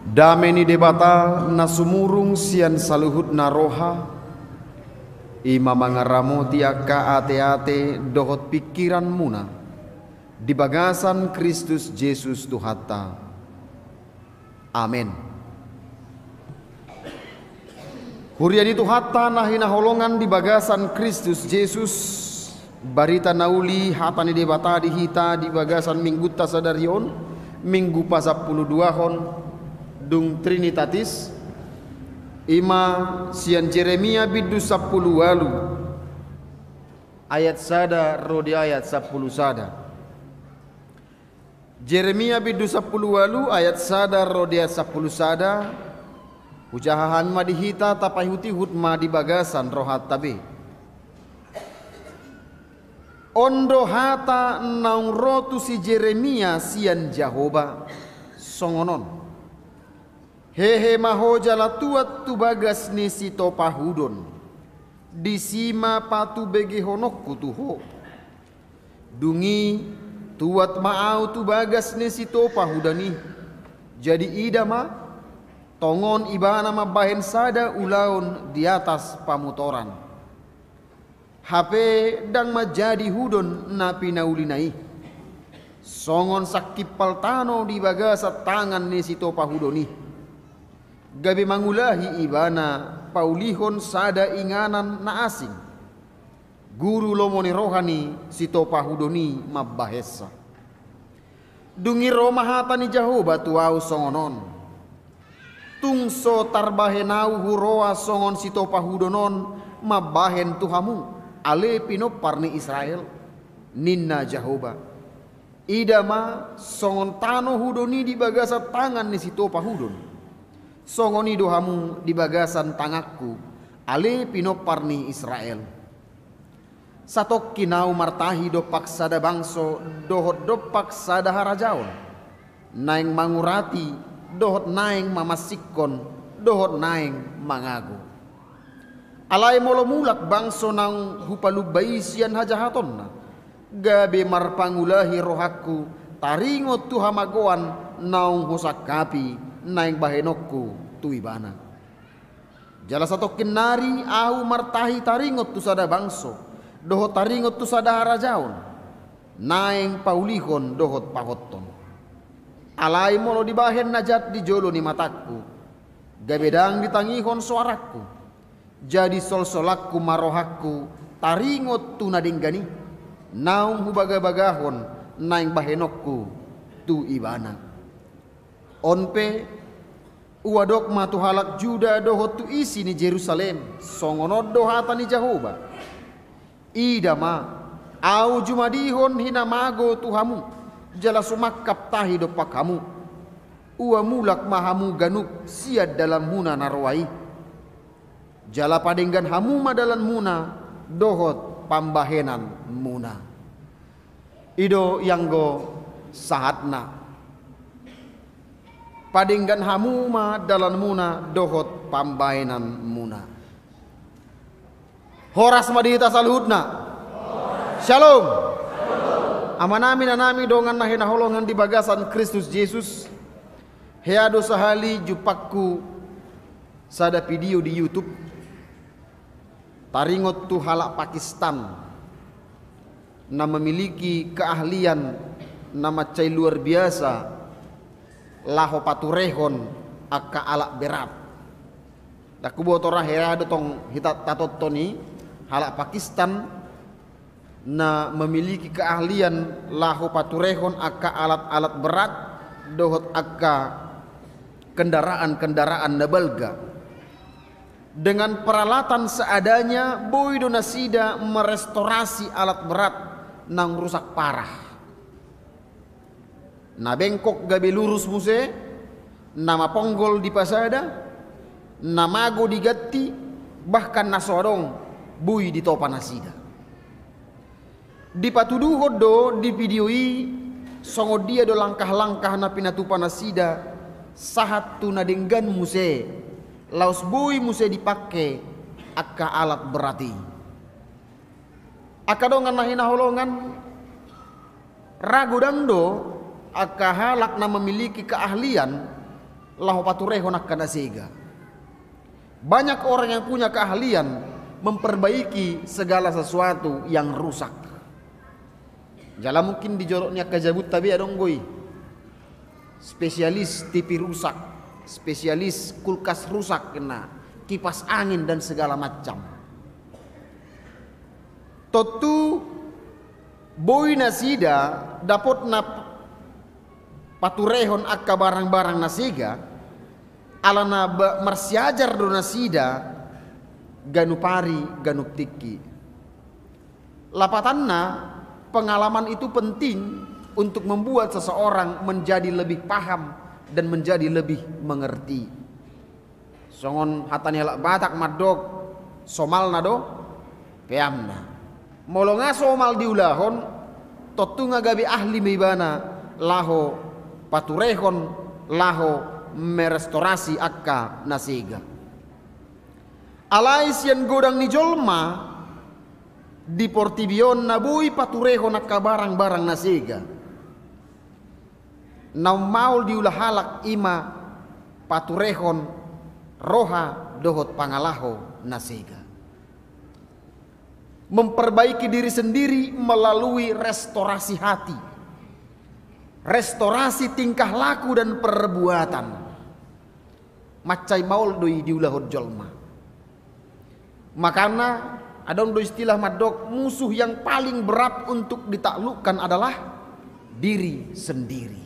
Dameni debata nasumurung sian saluhut naroha ima mangaramo tiaka ate-ate dohot pikiran muna di bagasan Kristus Yesus Tuhata. Amin. Huriani Tuhata nahina holongan di bagasan Kristus Yesus barita nauli hatani debata dihita di bagasan minggu tasadarion minggu pasapuluh dua hon dung Trinitatis ima sian Jeremia bidu 10 walu ayat sada rodi ayat 10 sada. Jeremia bidu 10 walu ayat sada rodi ayat 10 sada. Ujahahan ma dihita tapai huti hutma di bagasan rohat tabe. Ondo hata naung rotu si Jeremia sian Jahoba songonon. Hehe mahoja la tuat tu bagas ni si topahudon. Disima patu bege honokku tuho. Dungi tuat maau tu bagas ni si topahudani. Jadi idama tongon ibana mabahen sada ulaun di atas pamutoran. HP dang majadi hudon napi naulinai. Songon sakipal tano di bagasa tangan ni si topahudoni. Gabi mangulahi ibana paulihon sada inganan na asing. Guru lomoni rohani si topahudoni mabahesa. Dungi romahata ni Jahoba tuau songonon. Tungso tarbahenau huroa songon si topahudonon mabahen tuhamu ale pinopar ni Israel ninna Jahoba. Idama songon tano hudoni di bagasa tangan ni si topahudon. Songoni dohamu di bagasan tangakku ale pinopar ni Israel. Satok kinau martahi dopak sada bangso dohot dopak sada harajaon. Naeng mangurati dohot naeng mamasikon dohot naeng mangago. Alai molo mulak bangso nang hupalubai sian hajahatonna. Gabe marpangulahi rohaku taringot tuhamagoan naung hosakapi naeng bahenokku tuibana. Jala satu kinari au martahi taringot tu sada bangso dohot taringot tu sada harajaon naeng paulihon dohot pahotton. Alai molo dibahen najat di jolo ni mataku gabedang ditangihon suaraku jadi sol-solakku marohaku taringot tu nadinggani naung hubaga-bagahon naeng bahenokku tu ibana. Onpe uadok matu halak Juda dohot tu isi ni Jerusalem songonod dohata ni Jahoba. Idama au jumadihon hinamago tuhamu jala sumakap tahi dopak kamu. Ua mulak mahamu ganuk siad dalam muna narwai. Jala padenggan hamu madalan muna dohot pambahenan muna. Ido yanggo sahatna. Padinggan hamuma dalan muna dohot pambainan muna. Horas madita saluhutna. Shalom. Amanami nanami dongan nahina holongan di bagasan Kristus Yesus. Heado sahali jupakku sada video di YouTube. Taringot tu halak Pakistan na memiliki keahlian nama cai luar biasa. Laho paturehon akka alak berat. Daku botora hera tong hitat tatot toni halak Pakistan na memiliki keahlian laho paturehon akka alat-alat berat dohot akka kendaraan-kendaraan nabalga. Dengan peralatan seadanya boy donasida merestorasi alat berat nang rusak parah. Na bengkok gabe lurus muse, nama ponggol di pasada, namago digatti, bahkan nasodong bui di topan nasida. Di patuduh do di videoi songo dia do langkah-langkah na pinatupan nasida sahat tu nadenggan muse, laus bui muse dipakai akka alat berati. Akadongan nahina holongan ragu dangdo aka halak na memiliki keahlian lahu paturehon akka nasega. Banyak orang yang punya keahlian memperbaiki segala sesuatu yang rusak. Jala mungkin dijoroknya kajabut tapi adong goi. Spesialis TV rusak, spesialis kulkas rusak kena, kipas angin dan segala macam. Totu boy nasida dapat na paturehon akka barang-barang nasiga alana marsiajar do nasida ganu pari ganu tiki. Lapatanna pengalaman itu penting untuk membuat seseorang menjadi lebih paham dan menjadi lebih mengerti. Songon hatani halak batak madok somal nado peamna. Molonga somal diulahon totu ngagabi ahli mibana laho paturehon laho merestorasi akka nasiga. Alais yang godang ni jolma di portibion nabui paturehon akka barang-barang nasiga. Naumaul diulah halak ima paturehon roha dohot pangalaho nasiga. Memperbaiki diri sendiri melalui restorasi hati, restorasi tingkah laku dan perbuatan. Macai maul doi diulahot jolma. Makana adong do istilah madok, musuh yang paling berat untuk ditaklukkan adalah diri sendiri.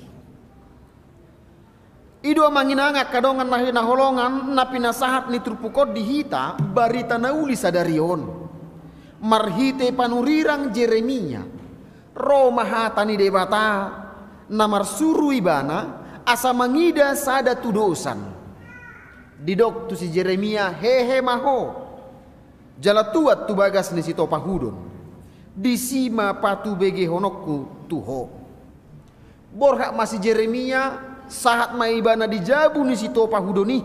Ido manginanga kadongan nahina holongan napi nasahat ni trupukod dihita barita nauli sadarion. Marhite panurirang Jeremia ro mahatani debata namar suru ibana asa mangida sada tudosan. Didok tu si Jeremia hehe maho jala tuat tu bagas ni si topahudon disima patu bege honokku tuho. Borhak masih Jeremia saat maibana dijabu ni si topahudoni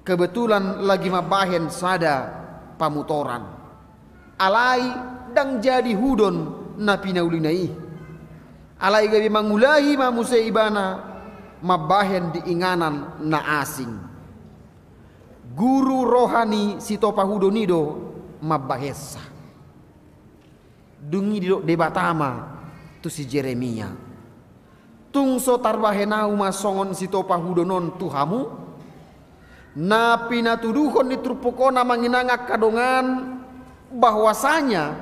kebetulan lagi mabahen sada pamutoran alai dang jadi hudon napi naulinai alai gabi mangulahi mamuse ibana mabahen diinganan na asing guru rohani si topahudonido mabahesa dungi didok debatama tu si Jeremia tungso tarbahenau masongon si topahudonon tuhamu napi natuduhon ditrupukona manginangak kadongan bahwasanya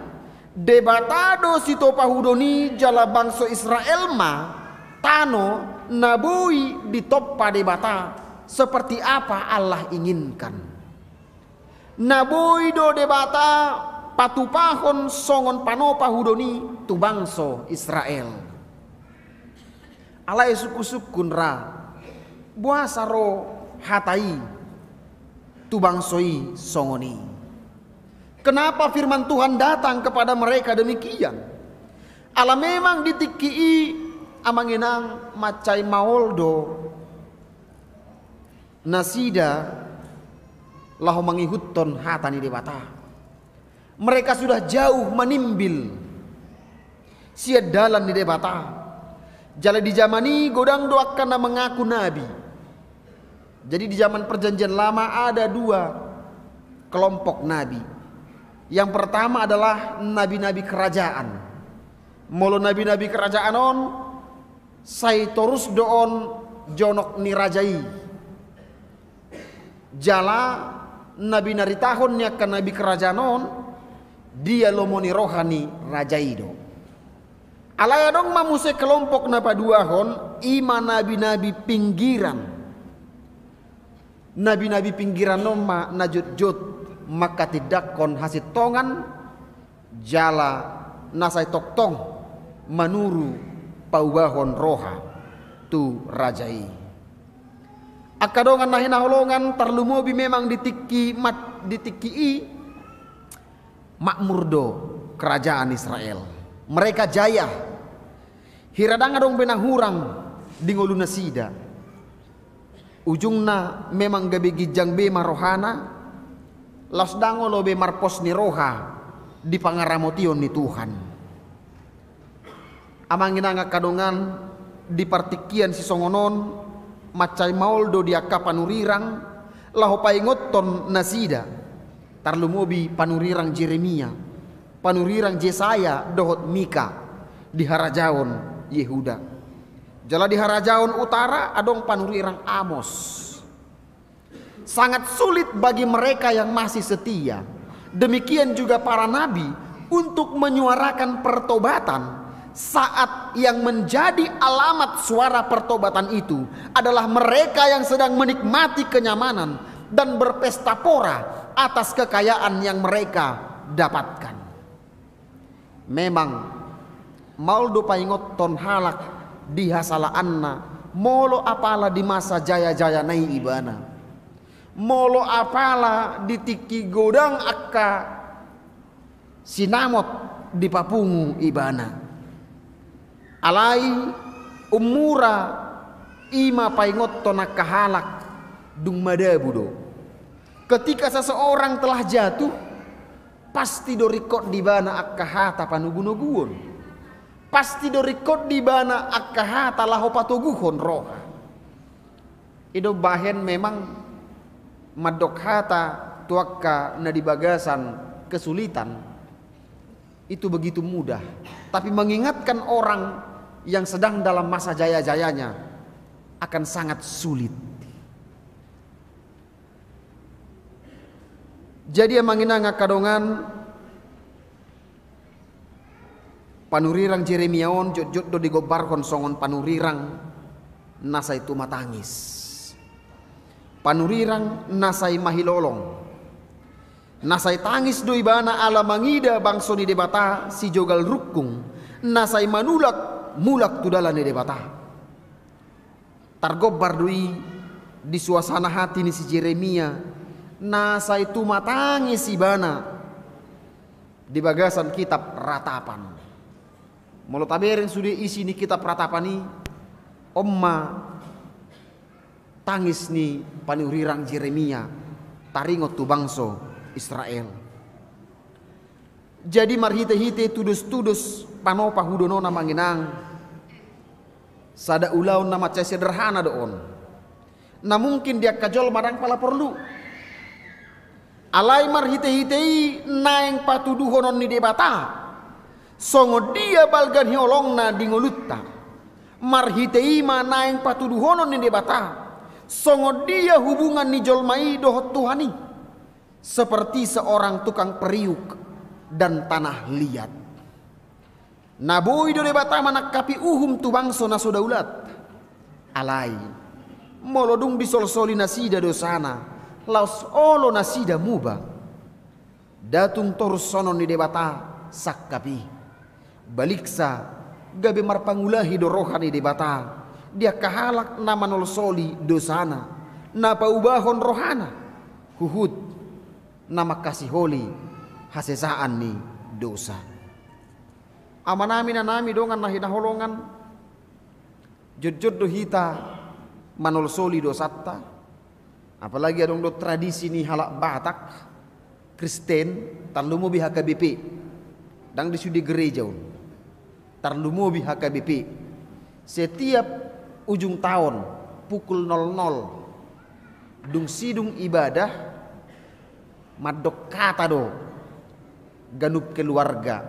debatado si topahudoni jala bangso Israel ma tano nabui ditoppa debata seperti apa Allah inginkan. Nabui do debata patupahon songon panopahudoni tu bangso Israel. Alai suku-sukun ra buasaro hatai tu bangsoi songoni. Kenapa firman Tuhan datang kepada mereka demikian? Ala memang ditikii amanginang macai maoldo nasida lahu mangihutton hatani debata. Mereka sudah jauh menimbil siadalan di debata. Jala di zaman ini godang doak karena mengaku nabi. Jadi di zaman perjanjian lama ada dua kelompok nabi. Yang pertama adalah nabi-nabi kerajaan. Molo nabi-nabi kerajaan on sai torus doon jonok ni rajai. Jala nabi naritahonnya ke nabi kerajaan on dia lomoni rohani rajai do. Alaya dong mamuse kelompok napa duahon ima nabi-nabi pinggiran. Nabi-nabi pinggiran noma najut-jut maka tidak kon hasit tongan jala nasai toktong manuru paubahon roha tu rajai. Akadongan nahina holongan terlumobi memang ditikii makmurdo kerajaan Israel. Mereka jaya. Hiradang adong benang hurang di ngolu nasida. Ujungna memang gabi gijang be marohana. Las dango lo be marpos ni roha di pangaramotion ni Tuhan. Amangina nga kadongan di partikian si songonon macai mauldo dia ka panurirang laho paingoton nasida tarlumobi panurirang Jeremia, panurirang Yesaya dohot Mika di harajaon Yehuda. Jala di harajaon utara adong panurirang Amos. Sangat sulit bagi mereka yang masih setia, demikian juga para nabi, untuk menyuarakan pertobatan saat yang menjadi alamat suara pertobatan itu adalah mereka yang sedang menikmati kenyamanan dan berpesta pora atas kekayaan yang mereka dapatkan. Memang mauldo paingot ton halak dihasala anna molo apala di masa jaya-jaya nai ibana. Molo apala ditiki godang akka sinamot di papungu ibana. Alai umura ima paingot tonak kahalak dung madabudo. Ketika seseorang telah jatuh, pasti dorikot di bana akka hata panugunuguon. Pasti dorikot di bana akka hata laho patuguhon roha. Ido bahen memang madok hata tuakka na di bagasan kesulitan itu begitu mudah, tapi mengingatkan orang yang sedang dalam masa jaya-jayanya akan sangat sulit. Jadi yang manginanga kadongan panurirang Jeremiaon jod-jod do digobarkon songon panurirang nasa itu matangis. Panurirang nasai mahilolong, nasai tangis do ibana ala mangida bangso ni debata si jogal rukung, nasai manulak mulak tudala ni debata. Targobar dui di suasana hati ni si Jeremia, nasai tu matangis ibana di bagasan kitab ratapan. Molo taberin sudah isi ni kitab ratapan ni, omma tangis ni panurirang Jeremia taringot tu bangso Israel. Jadi marhite-hite tudus-tudus panopa hudonona manginang sada ulaun nama cai sederhana doon. Na mungkin dia kajol marang pala perlu. Alai marhite-hitei naeng patuduhonon ni debata. Songo dia balgan hiolongna dingolutta. Marhitei ma naeng patuduhonon ni debata. Songo dia hubungan ni jolmai dohot Tuhani seperti seorang tukang periuk dan tanah liat. Naboi do debata manakapi uhum tu bangso na sodaulat. Alai molodung bisolsoli nasida dosana laos olo nasida muba. Datung torus sonon ni debata sakkapi baliksa gabe marpangulahi do rohani debata. Dia kahalak nama nolosoli dosana, na paubahon rohana, huhud nama kasih holi hasesaan ni dosa. Amanami na nami dongan nahinaholongan, jod-jod do hita manolosoli dosatta, apalagi adong do tradisi ni halak Batak, Kristen, tarlumo biha KBP, dang disudi gereja, tarlumo biha KBP, setiap ujung tahun pukul 00 dung sidung ibadah madok kata do ganup keluarga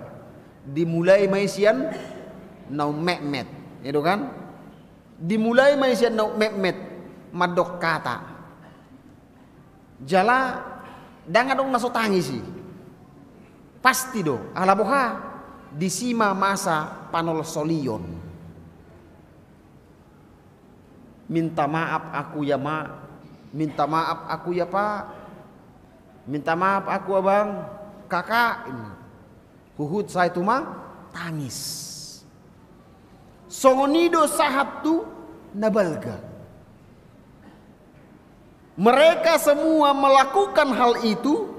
dimulai maisian nau mekmet itu kan dimulai maisian nau mekmet madok kata jala dangan dong naso tangisi pasti do alaboha disima masa panol solion. Minta maaf aku ya ma, minta maaf aku ya pak, minta maaf aku abang, kakak. Huhud saya itu mah tangis. Songonido sahat tu nabalga. Mereka semua melakukan hal itu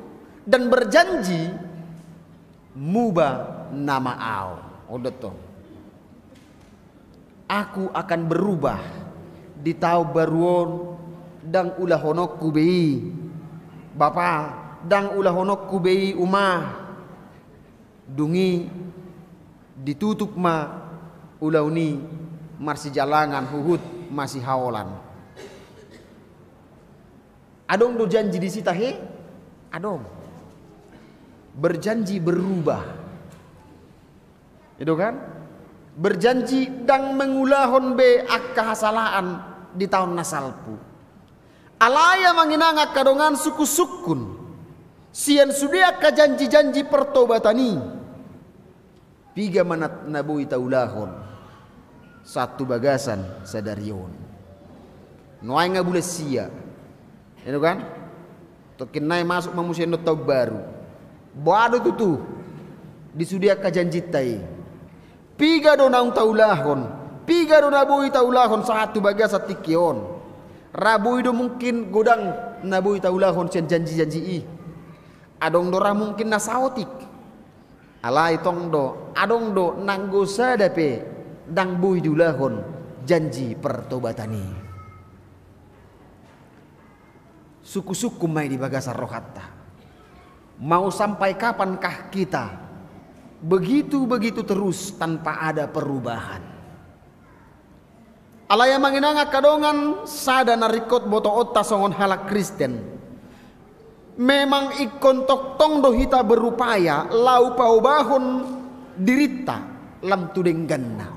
dan berjanji muba nama au. Odoto. Aku akan berubah di tau baruon dang ulah honok kubei bapa dang ulah honok kubei umah dungi ditutup ma ulau ni marsi jalangan huhut masih haolan Adong do janji di sita he, adong. Berjanji berubah. Itu kan? Berjanji dang mengulahon be akka hasalaan di tahun nasalpu. Alaya manginanga kadongan suku sukun. Sian sudia ka janji-janji pertobatani. Piga manat nabui taulahon. Satu bagasan sadarion. Noai nga boleh sia. Itu kan? Tokin nai masuk mamusia no tau baru. Boado tutu. Disudia ka janji tai. Piga do naung taulahon. Piga do nabui taulahon satu bagasa tikion. Rabui do mungkin godang nabui taulahon sian janji-janji i. Adong do ra mungkin nasaotik. Alai tong do. Adong do nanggosa dape. Dang bui dulahon janji pertobatani. Suku-suku mai di bagasa rohatta. Mau sampai kapankah kita begitu-begitu terus tanpa ada perubahan? Alaya manginanga kadongan sada narikot boto otta songon halak Kristen. Memang ikon tok tong do hita berupaya lau paubahon dirita lam tudeng ganna.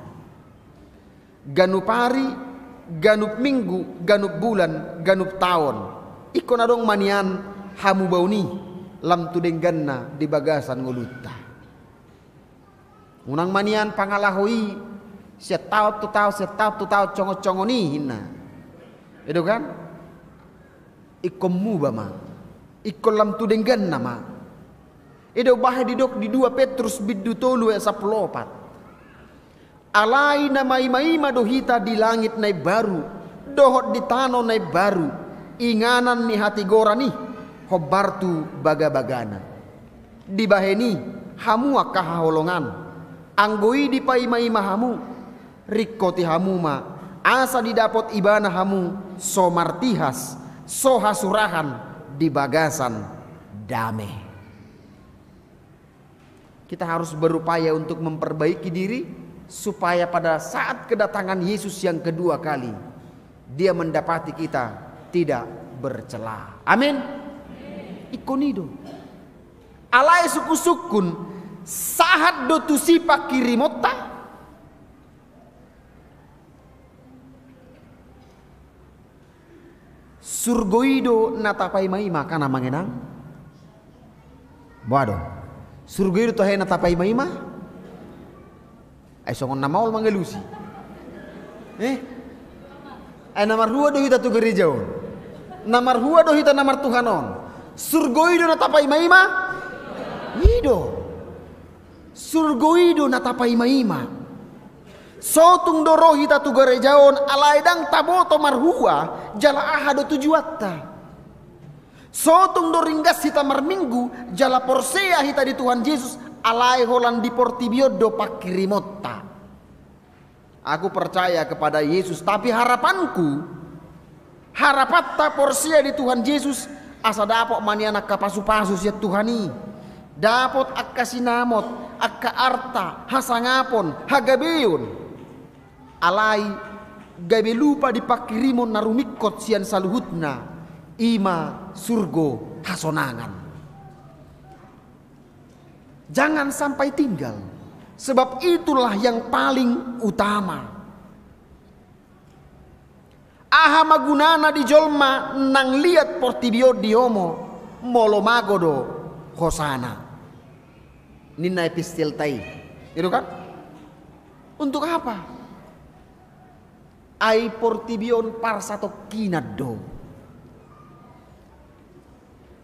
Ganup hari, ganup minggu, ganup bulan, ganup tahun. Ikon adong manian hamu bauni lam tudeng ganna di bagasan nguluta. Unang manian pangalahoi setau tu tau congo-congoni hina. Itu kan? Ikon muba ma. Ikon lam tudeng ganna ma. Itu bahaya didok di 2 Petrus bidu tolu ya 14. Alai na mai madohita di langit nai baru, dohot di tano nai baru, inganan ni hati gora ni, hobartu baga-bagana. Di baheni hamu akaholongan, anggoi di mai hamu, rikoti hamu ma, asa didapot ibana hamu, so martihas, so hasurahan di bagasan damai. Kita harus berupaya untuk memperbaiki diri supaya pada saat kedatangan Yesus yang kedua kali dia mendapati kita tidak bercela. Amin. Ikonido. Alai suku sukun sahat do tusipa kirimota. Surgoido natapai maima kana mangenang. Waduh. Surgoido tohe natapai maima. Ay songon namaol mangelusi. Ay namar hua do hita tu gereja on. Namar hua do hita namar Tuhanon. Surgoido natapai maima. Ido. Surgoido natapai maima. Sotung doro hita tu gereja on alai dang taboto marhua jala aha do tujuatta. Sotung do ringgas hita marminggu jala porsea hita di Tuhan Yesus alai holan di portibio do pakirimota. Aku percaya kepada Yesus, tapi harapanku harapatta porsia di Tuhan Yesus asa dapot manianak kapasu-pasu ya Tuhani. Dapot akka sinamot, akka arta, hasangapon, hagabeyon. Alai gabe lupa di pakirimon narumikot sian saluhutna ima surgo hasonangan. Jangan sampai tinggal. Sebab itulah yang paling utama. Aha magunana di jolma nang liat portibio diomo molo magodo hosana. Nina epistil tai. Itu kan? Untuk apa? Ai portibion parsato kinado.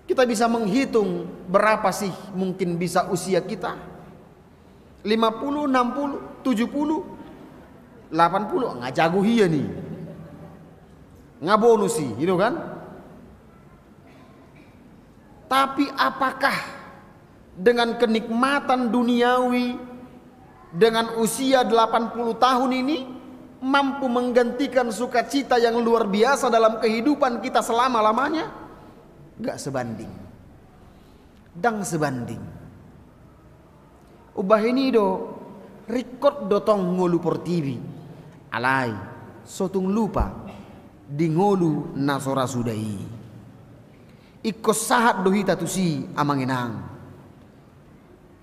Kita bisa menghitung berapa sih mungkin bisa usia kita. 50, 60, 70, 80, nggak jago hia nih. Nggak bonus sih, gitu kan? Tapi apakah dengan kenikmatan duniawi dengan usia 80 tahun ini mampu menggantikan sukacita yang luar biasa dalam kehidupan kita selama-lamanya? Gak sebanding. Dang sebanding. Ubah ini do rikot dotong ngolu portibi. Alai sotung lupa di ngolu nasora sudai. Iko sahat dohita tusi amanginang.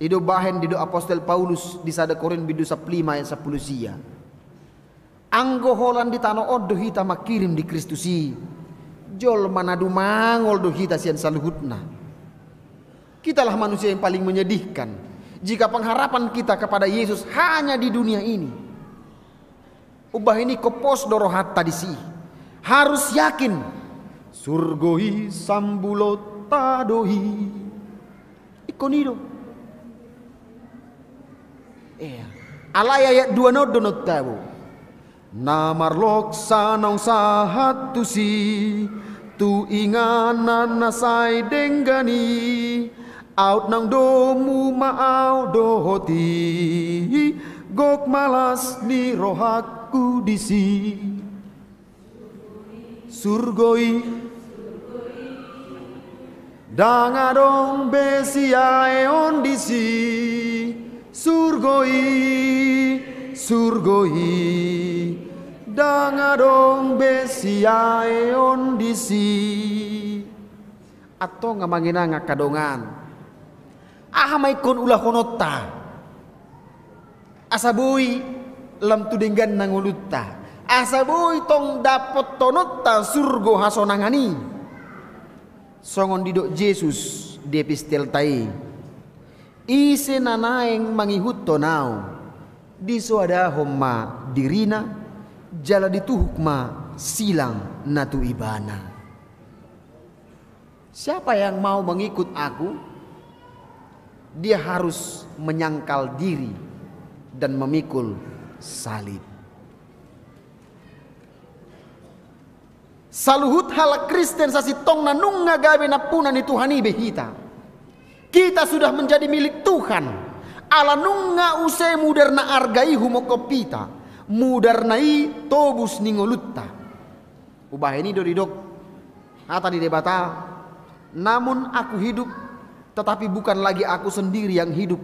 Ido bahen dido apostol Paulus di sada Korin bidu 5 ayat 10 sia. Anggo holan di tanah od dohita makirim di Kristusi. Jol manadu mangol dohita sian saluhutna. Kitalah manusia yang paling menyedihkan jika pengharapan kita kepada Yesus hanya di dunia ini. Ubah ini kopos dorohat tadi sih. Harus yakin surgoi sambulot tadohi ikonido. Alay ayat 2 nodonot tabu. Namarlok sanong sahat tu si tu inganan nasay denggani out nang domu maaw dohoti gok malas ni rohakku disi surgoi dangadong besiae on disi surgoi dangadong besiae on disi atau ngamangina ngakadongan ahamay kon ulah honota asaboy lam tudenggan nangulutta asaboy tong dapot tonota surgo hasonangani songon didok Yesus di epistel tai ise nanaeng mangihut tonau di suada homma dirina jala dituhukma silang natu ibana. Siapa yang mau mengikut aku, dia harus menyangkal diri dan memikul salib. Saluhut halak Kristen sasitong na nunga gabe na punan ni Tuhani behita. Kita sudah menjadi milik Tuhan. Ala nunga use mudarna argai humokopita. Mudarnai tobus ningolutta. Ubah ini doridok. Hata di debata. Namun aku hidup. Tetapi bukan lagi aku sendiri yang hidup.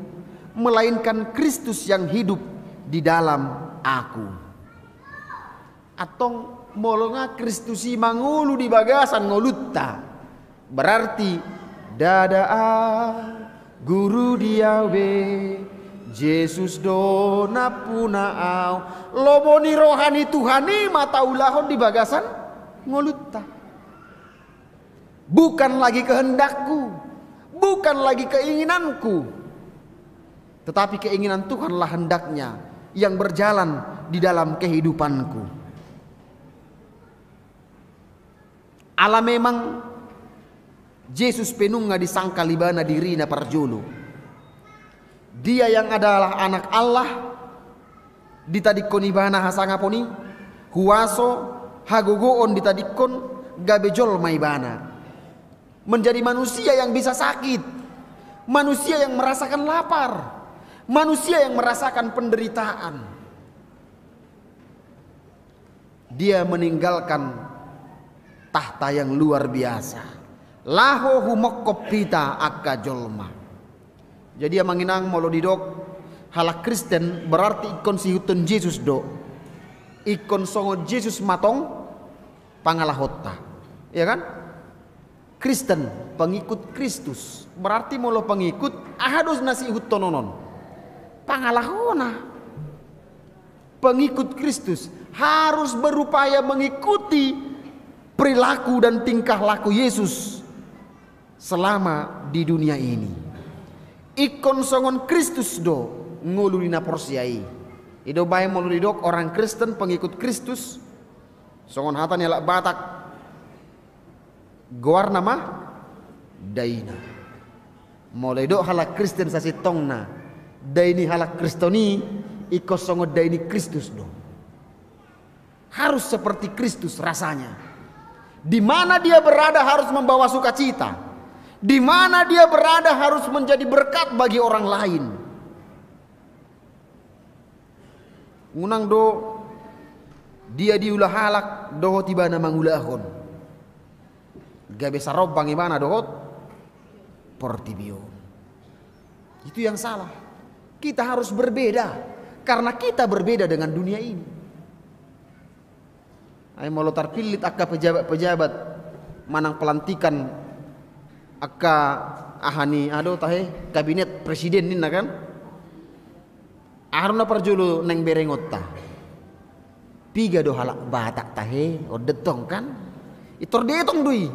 Melainkan Kristus yang hidup di dalam aku. Atong molonga Kristusi mangulu di bagasan ngolutta. Berarti dadaa guru diawe Yesus dona punaau lomoni rohani Tuhani mata ulahon di bagasan ngolutta. Bukan lagi kehendakku, bukan lagi keinginanku, tetapi keinginan Tuhanlah hendaknya yang berjalan di dalam kehidupanku. Allah memang Yesus penunga disangka libana dirina parjulu. Dia yang adalah anak Allah ditadikon ibana hasangaponi huaso hagogoon ditadikon gabejol maibana. Menjadi manusia yang bisa sakit, manusia yang merasakan lapar, manusia yang merasakan penderitaan. Dia meninggalkan tahta yang luar biasa. Laho humokopita akka jolma. Jadi yang manginang molodidok halak Kristen berarti ikon sihutun Yesus do. Ikon songo Yesus matong pangalahota. Ya kan? Kristen pengikut Kristus berarti molo pengikut ahadus nasi hutononon. Pangalahona. Pengikut Kristus harus berupaya mengikuti perilaku dan tingkah laku Yesus selama di dunia ini. Ikon songon Kristus do ngululina porsiai. Ido bae moludidok orang Kristen pengikut Kristus songon hatan yalak Batak goar nama daina. Molidok halak Kristen sasitongna daini halak Kristoni ikos songon daini Kristus do. Harus seperti Kristus rasanya. Di mana dia berada harus membawa sukacita. Di mana dia berada harus menjadi berkat bagi orang lain. Ngunang do dia diulah halak doho tibana mangulahon. Gabe sarob bangimana dohot portibio. Itu yang salah. Kita harus berbeda karena kita berbeda dengan dunia ini. Ay molotar pilit akka pejabat-pejabat manang pelantikan Akka ahani ado tahe kabinet presiden nina kan. Arna parjulu neng berengot ta. Piga do halak batak tahe odetong kan. Itor detong dui.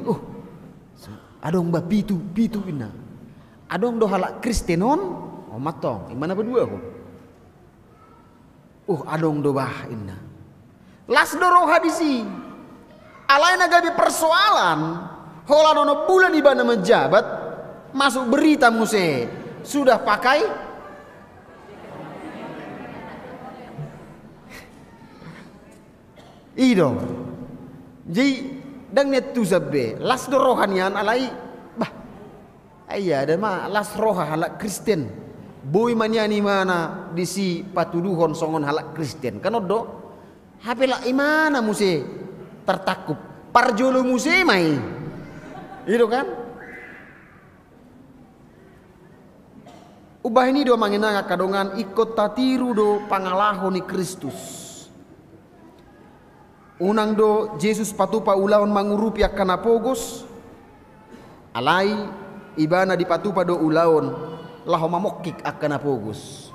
Adong ba pitu ina. Adong do halak Kristenon. Matong. Imana berdua ko. Adong do bah ina. Las doro hadisi. Alai nagabi persoalan. Hola nono bulan ibana menjabat. Masuk berita muse. Sudah pakai. Ido. Jadi dang net tu sabbe. Las do rohanian alai. Bah. Ayah ada mah las roha halak Kristen. Boy manyani mana disi patuduhon songon halak Kristen. Kan odo. Hapela imana muse tertakup. Parjolo muse mai. Itu kan? Ubah ini do manginanga kadongan ikut tatiru do pangalahon ni Kristus. Unang do Yesus patupa ulaon mangurupi akan apogos. Alai ibana di patupa do ulaon laho mamokik akan apogos.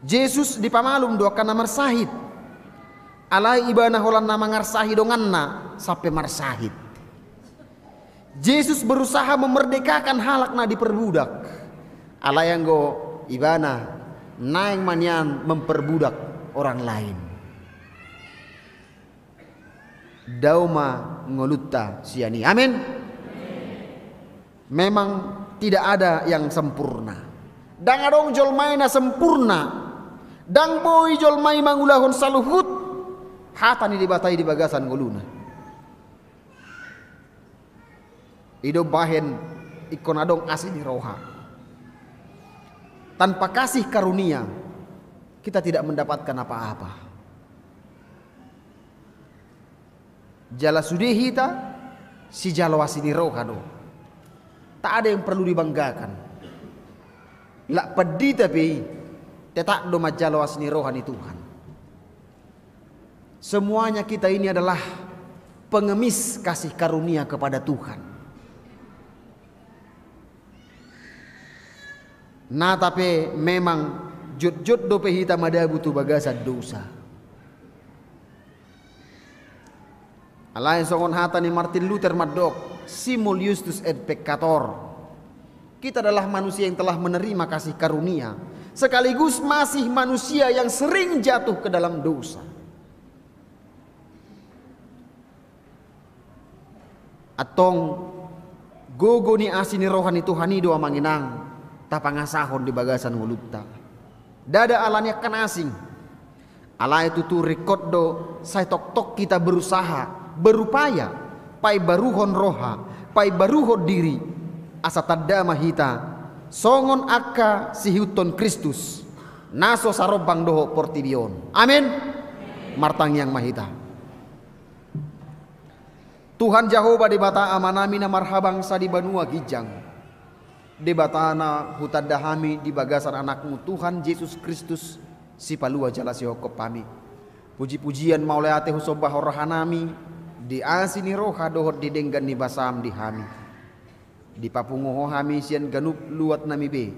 Yesus di pamalum do akan marsahid. Alai ibana holan nama ngarsahid donganna sampai marsahid. Yesus berusaha memerdekakan halakna diperbudak. Alai yang go ibana naing manyan memperbudak orang lain. Dauma ngolutta siani. Amin. Memang tidak ada yang sempurna. Dang adong jolmaina sempurna. Dang boy jolmai mangulahon saluhut. Hatani dibatai di bagasan ngoluna. Ido bahen ikon adong asini roha. Tanpa kasih karunia kita tidak mendapatkan apa-apa. Jala sudehita si jalo asini roha do. Tak ada yang perlu dibanggakan. Lak pedih tapi tetak do majalo asini rohani Tuhan. Semuanya kita ini adalah pengemis kasih karunia kepada Tuhan. Nah tapi memang jut-jut do pehita madabu tu bagasan dosa. Alain songon hata ni Martin Luther madok simul justus et peccator. Kita adalah manusia yang telah menerima kasih karunia, sekaligus masih manusia yang sering jatuh ke dalam dosa. Atong gogo ni asini rohani Tuhani doa manginang tapangasahon di bagasan ngulutta. Dada alanya kan asing. Ala itu tu rekod do saya tok kita berusaha berupaya pai baruhon roha pai baruhon diri asa tadama hita songon akka sihuton Kristus naso sarobang doho portibion. Amin. Martang yang mahita. Tuhan Jehovah di bata amanami na marhabang sa di banua gijang. Di batana hutadahami di bagasan anakmu Tuhan Yesus Kristus si palua jala si hokop pami. Puji-pujian mauleate husobah rohanami di asini roha dohot di denggan ni basam di hami. Di papungoho hami sian ganup luat nami be.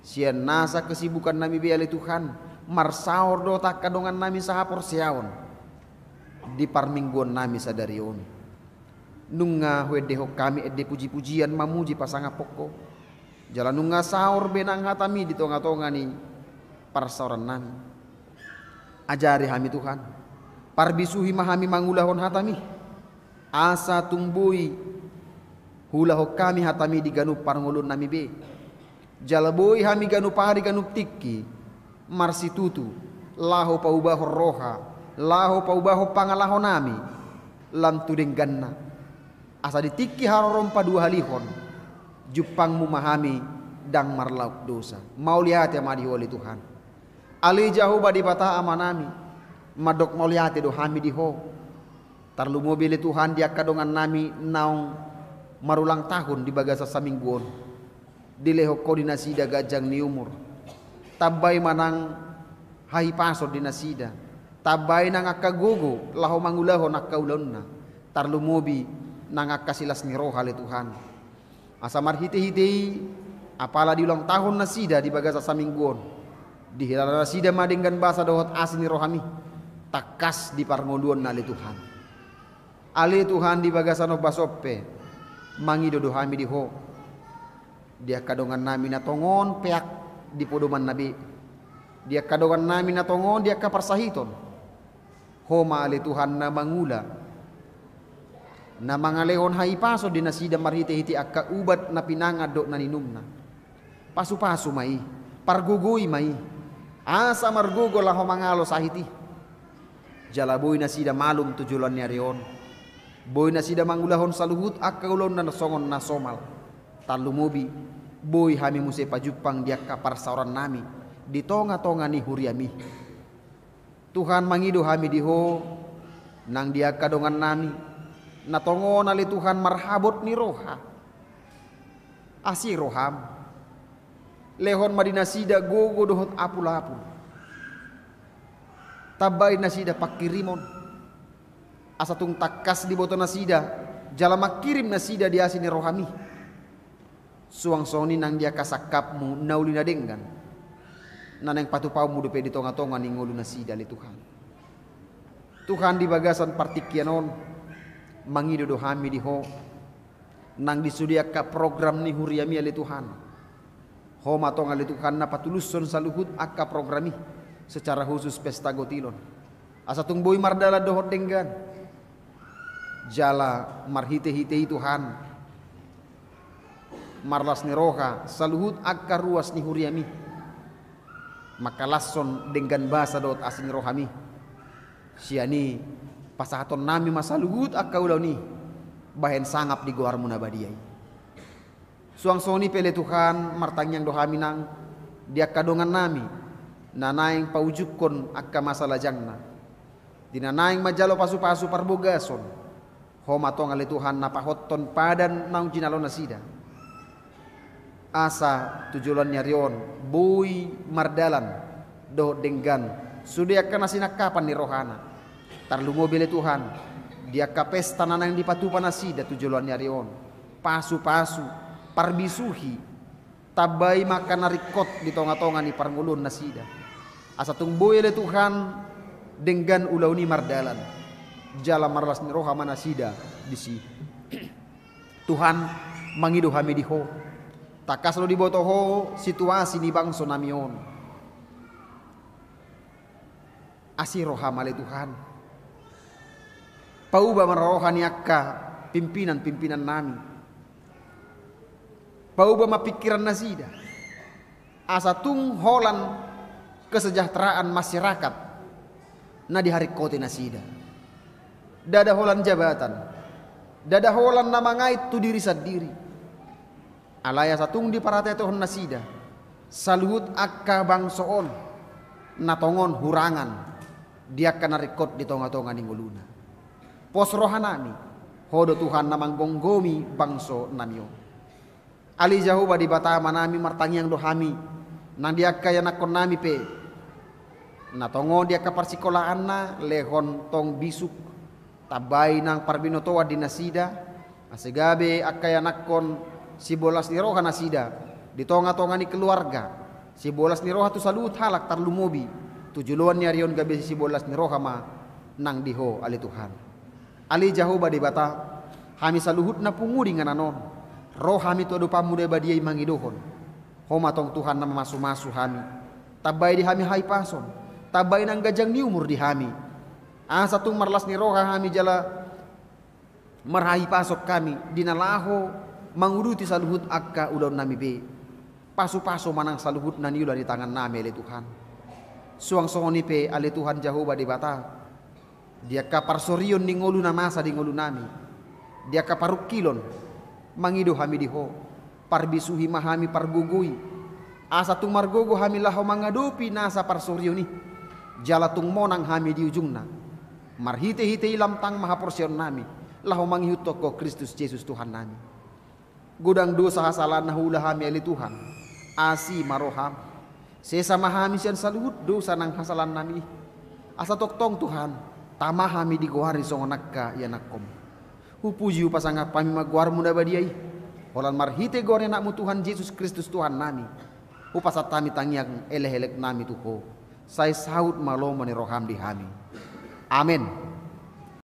Sian nasa kesibukan nami be ali Tuhan. Marsaor do tak kadongan nami sahapor siaon. Di parmingguan nami sadarion. Nunga huedeho kami edde puji-pujian mamuji pasanga poko. Jalan nunga sahur benang hatami di tonga-tonga ni parsaoran nami. Ajari hami Tuhan. Parbisuhi mahami mangulahon hatami. Asa tumbui hulaho kami hatami di ganup parngulun nami be. Jalaboi hami ganup pahari ganup tiki. Marsi tutu. Laho paubaho roha. Laho paubaho pangalaho nami. Lam tudeng ganna. Asa ditiki harorom dua halihon. Jupang memahami dang marlauk dosa. Mau lihat ya madi oleh Tuhan. Ali jauh badi patah amanami. Madok mau lihat do hami diho. Tarlu mobil Tuhan dia kadongan nami naung marulang tahun di bagasa samingguon. Dileho koordinasi da gajang ni umur. Tabay manang hai pasor di nasida. Tabay nang akagogo laho mangulaho nakkaulonna. Tarlu mobi nang akasilas ni roha le Tuhan. Asamar hite-hitei apala di ulang tahun nasida di bagasa samingguon. Di hilala nasida madenggan bahasa dohot asini rohami. Takas di parngoluan na ali Tuhan. Ali Tuhan di bagasa no basoppe. Mangido dohami di ho. Dia kadongan nami na tongon peak di podoman nabi. Dia kadongan nami na tongon dia kaparsahiton. Homa ali Tuhan na mangula. Na mangalehon haipaso di nasida marhite-hiti akka ubat na pinangado na ninumna. Pasu-pasu mai, pargugoy mai. Asa margugo laho mangalo sahiti. Jalaboy nasida malum tujulan niya riyon. Boy nasida mangulahon saluhut akka ulon na nasongon na somal. Talumubi, boy hami muse pajupang dia kaparsauran nami. Di tonga-tonga ni huriami. Tuhan mangido hami diho nang dia kadongan nami. Natongon ali Tuhan marhabot ni roha. Asi roham. Lehon madinasida gogo dohot apul-apul. Tabay nasida pakirimon. Asatung takas di boto nasida. Jala makirim nasida di asini rohami. Suang soni nang dia kasakapmu nauli na denggan. Naneng patupau mu dupe di tonga-tonga ni ngulu nasida li Tuhan. Tuhan di bagasan partikianon. Mangido dohami diho nang disudia ka program ni huriami ali Tuhan. Ho matong ali Tuhan na patuluson sa luhut akka programi secara khusus pesta gotilon. Asatung boy mardala dohot denggan. Jala marhite-hite Tuhan. Marlas ni roha sa luhut akka ruas ni huriami. Makalason denggan basa dohot asing rohami. Siani pasahaton nami masaluhut akka ulaw ni bahen sangap di goar munabadiyay. Suang soni pele Tuhan martangyang dohami nang dia kadongan nami nanaing paujukon akka masalajangna. Dinanaing majalo pasu-pasu parbogason. Homatong ali Tuhan napahotton padan naung jinalon nasida. Asa tujulan nyarion boy mardalan do denggan sudia kana sinakapan ni rohana. Tarlungo bile Tuhan dia kapesta nanang di patupan nasida tujuan nyarion pasu-pasu parbisuhi tabay makan narikot di tonga-tonga ni parngulun nasida asa tungboy le Tuhan denggan ulaw ni mardalan jala marlas ni roha manasida disi Tuhan mangido hami diho takas lo dibotoho situasi ni bangso namion asi roha male Tuhan. Pauba marohani akka pimpinan-pimpinan nami. Pauba mapikiran nasida. Asa tung holan kesejahteraan masyarakat na di hari kote nasida. Dada holan jabatan. Dada holan na mangait tu diri sadiri. Alaya satung di paratetohon nasida. Saluhut akka bangsoon natongon hurangan. Dia kana rekod di tonga-tonga ni nguluna. Pos rohanami hodo Tuhan namang gonggomi bangso namyo. Ali jahuba di batama nami martangyang dohami nang dia kaya nakon nami pe. Natongo dia kaparsikolaan na lehon tong bisuk tabay nang parbinotoa di nasida. Asegabe akaya nakon si bolas ni roha nasida di tonga-tonga ni keluarga. Si bolas ni roha tu salut halak tarlumobi. Tujuluan ni arion gabe si bolas ni roha ma nang diho ali Tuhan. Ali jahuba di bata hami saluhut na pungudi ngananon roh hami tu adu pamuda badiyai mangidohon homa tong Tuhan na masu-masu hami tabay di hami hai pason tabay nang gajang ni umur di hami asa tung marlas ni roha hami jala marhai pasok kami dinalaho manguruti saluhut akka ulon nami be pasu-pasu manang saluhut na niula di tangan nami ali Tuhan suang songoni pe ali Tuhan jahuba di bata dia kaparsorion di ngolu na masa di ngolu nami. Dia kaparukilon mangido hami diho. Parbisuhi mahami pargugui. Asa tung margogo hami laho mangadopi nasa parsorion ni. Jala tung monang hami di ujungna. Marhite-hite ilam tang mahaporsion nami. Laho mangihut toko Kristus Yesus Tuhan nami. Gudang dosa hasalan nahula hami ali Tuhan. Asi maroham. Sesama hami sian saluhut dosa nang hasalan nami. Asa toktong Tuhan. Tama hami di gohari songonakka ya nakom. Hupuji upasanga pami maguar muna badiai. Holan marhite gore nakmu Tuhan Yesus Kristus Tuhan nami. Upasa tami tangiang eleh-elek nami tuho. Saya saud malo mani roham di hami. Amin.